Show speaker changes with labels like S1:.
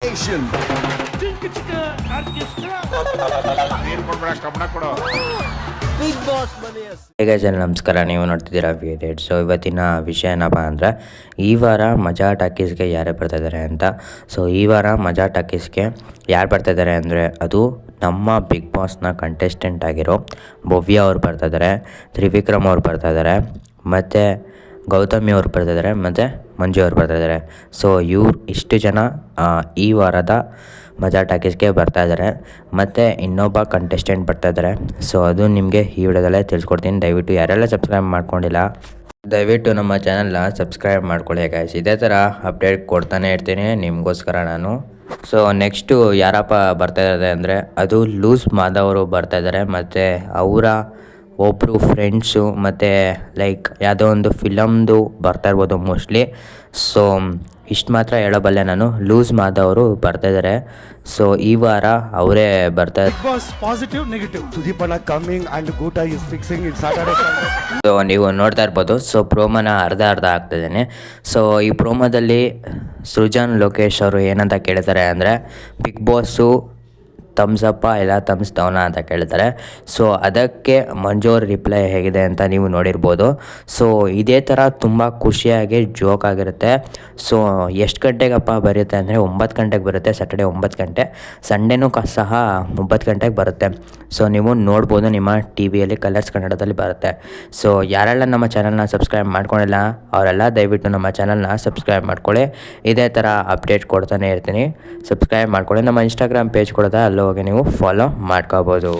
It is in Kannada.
S1: Asian. Big Boss Money.
S2: ಹೇಗೆ ಜನ ನಮಸ್ಕಾರ, ನೀವು ನೋಡ್ತಿದ್ದೀರಾ ವಿ8. ಸೊ ಇವತ್ತಿನ ವಿಷಯ ಏನಪ್ಪ ಅಂದರೆ, ಈ ವಾರ ಮಜಾ ಟಾಕೀಸ್ಗೆ ಯಾರೇ ಬರ್ತಾಯಿದ್ದಾರೆ ಅಂತ. ಸೊ ಈ ವಾರ ಮಜಾ ಟಾಕೀಸ್ಗೆ ಯಾರು ಬರ್ತಾಯಿದ್ದಾರೆ ಅಂದರೆ, ಅದು ನಮ್ಮ ಬಿಗ್ ಬಾಸ್ನ ಕಂಟೆಸ್ಟೆಂಟ್ ಆಗಿರೋ ಭವ್ಯ ಅವ್ರು ಬರ್ತಾಯಿದ್ದಾರೆ, ತ್ರಿವಿಕ್ರಮ್ ಅವ್ರು ಬರ್ತಾಯಿದ್ದಾರೆ, ಮತ್ತು ಗೌತಮಿ ಅವ್ರು ಬರ್ತಾಯಿದ್ದಾರೆ, ಮತ್ತು ಮಂಜು ಅವ್ರು ಬರ್ತಾಯಿದ್ದಾರೆ. ಸೊ ಇಷ್ಟು ಜನ ಈ ವಾರದ ಮಜಾ ಟಾಕೀಸ್ಗೆ ಬರ್ತಾಯಿದ್ದಾರೆ. ಮತ್ತು ಇನ್ನೊಬ್ಬ ಕಂಟೆಸ್ಟೆಂಟ್ ಬರ್ತಾಯಿದ್ದಾರೆ. ಸೊ ಅದು ನಿಮಗೆ ಈ ವಿಡಿಯೋದಲ್ಲೇ ತಿಳಿಸ್ಕೊಡ್ತೀನಿ. ದಯವಿಟ್ಟು ಯಾರೆಲ್ಲ ಸಬ್ಸ್ಕ್ರೈಬ್ ಮಾಡ್ಕೊಂಡಿಲ್ಲ, ದಯವಿಟ್ಟು ನಮ್ಮ ಚಾನಲ್ನ ಸಬ್ಸ್ಕ್ರೈಬ್ ಮಾಡ್ಕೊಳ್ಳಿ ಗೈಸ್. ಇದೇ ಥರ ಅಪ್ಡೇಟ್ ಕೊಡ್ತಾನೆ ಇರ್ತೀನಿ ನಿಮಗೋಸ್ಕರ ನಾನು. ಸೊ ನೆಕ್ಸ್ಟು ಯಾರಪ್ಪ ಬರ್ತಾಯಿದ್ದಾರೆ ಅಂದರೆ, ಅದು ಲೂಸ್ ಮಾಧವರು ಬರ್ತಾಯಿದ್ದಾರೆ, ಮತ್ತು ಅವರ ಒಬ್ಬರು ಫ್ರೆಂಡ್ಸು, ಮತ್ತು ಲೈಕ್ ಯಾವುದೋ ಒಂದು ಫಿಲಮ್ದು ಬರ್ತಾ ಇರ್ಬೋದು ಮೋಸ್ಟ್ಲಿ. ಸೊ ಇಷ್ಟು ಮಾತ್ರ ಹೇಳಬಲ್ಲೆ ನಾನು. ಲೂಸ್ ಮಾಧವರು ಬರ್ತಾಯಿದ್ದಾರೆ. ಸೊ ಈ ವಾರ ಅವರೇ ಬರ್ತಾ
S1: ಪಾಸಿಟಿವ್ ನೆಗೆಟಿವ್ ಸುದೀಪ್ ಅಣ್ಣ ಕಮಿಂಗ್ ಅಂಡ್ ಗೂಟ is fixing in Saturday.
S2: So ನೀವು ನೋಡ್ತಾ ಇರ್ಬೋದು. ಸೊ ಪ್ರೋಮೋನ ಅರ್ಧ ಆಗ್ತಿದ್ದೇನೆ. ಸೊ ಈ ಪ್ರೋಮೋದಲ್ಲಿ ಸೃಜನ್ ಲೋಕೇಶ್ ಅವರು ಏನಂತ ಕೇಳ್ತಾರೆ ಅಂದರೆ, ಬಿಗ್ ಬಾಸು ಥಮ್ಸ್ ಅಪ್ಪ ಇಲ್ಲ ಥಮ್ಸ್ ಡೌನ ಅಂತ ಕೇಳ್ತಾರೆ. ಸೊ ಅದಕ್ಕೆ ಮಂಜು ಅವ್ರ ರಿಪ್ಲೈ ಹೇಗಿದೆ ಅಂತ ನೀವು ನೋಡಿರ್ಬೋದು. ಸೊ ಇದೇ ಥರ ತುಂಬ ಖುಷಿಯಾಗಿ ಜೋಕ್ ಆಗಿರುತ್ತೆ. ಸೊ ಎಷ್ಟು ಗಂಟೆಗಪ್ಪ ಬರುತ್ತೆ ಅಂದರೆ 9 ಗಂಟೆಗೆ ಬರುತ್ತೆ, ಸ್ಯಾಟರ್ಡೆ 9 ಗಂಟೆ, ಸಂಡೇನೂ ಸಹ 9 ಗಂಟೆಗೆ ಬರುತ್ತೆ. ಸೊ ನೀವು ನೋಡ್ಬೋದು, ನಿಮ್ಮ ಟಿ ವಿಯಲ್ಲಿ ಕಲರ್ಸ್ ಕನ್ನಡದಲ್ಲಿ ಬರುತ್ತೆ. ಸೊ ಯಾರೆಲ್ಲ ನಮ್ಮ ಚಾನಲ್ನ ಸಬ್ಸ್ಕ್ರೈಬ್ ಮಾಡ್ಕೊಂಡಿಲ್ಲ ಅವರೆಲ್ಲ ದಯವಿಟ್ಟು ನಮ್ಮ ಚಾನಲ್ನ ಸಬ್ಸ್ಕ್ರೈಬ್ ಮಾಡ್ಕೊಳ್ಳಿ. ಇದೇ ಥರ ಅಪ್ಡೇಟ್ ಕೊಡ್ತಾನೆ ಇರ್ತೀನಿ. ಸಬ್ಸ್ಕ್ರೈಬ್ ಮಾಡ್ಕೊಳ್ಳಿ. ನಮ್ಮ ಇನ್ಸ್ಟಾಗ್ರಾಮ್ ಪೇಜ್ ಕೊಡೋದ ಅಲ್ಲಿ ಹೋಗಿ ನೀವು ಫಾಲೋ ಮಾಡ್ಕೋಬೋದು.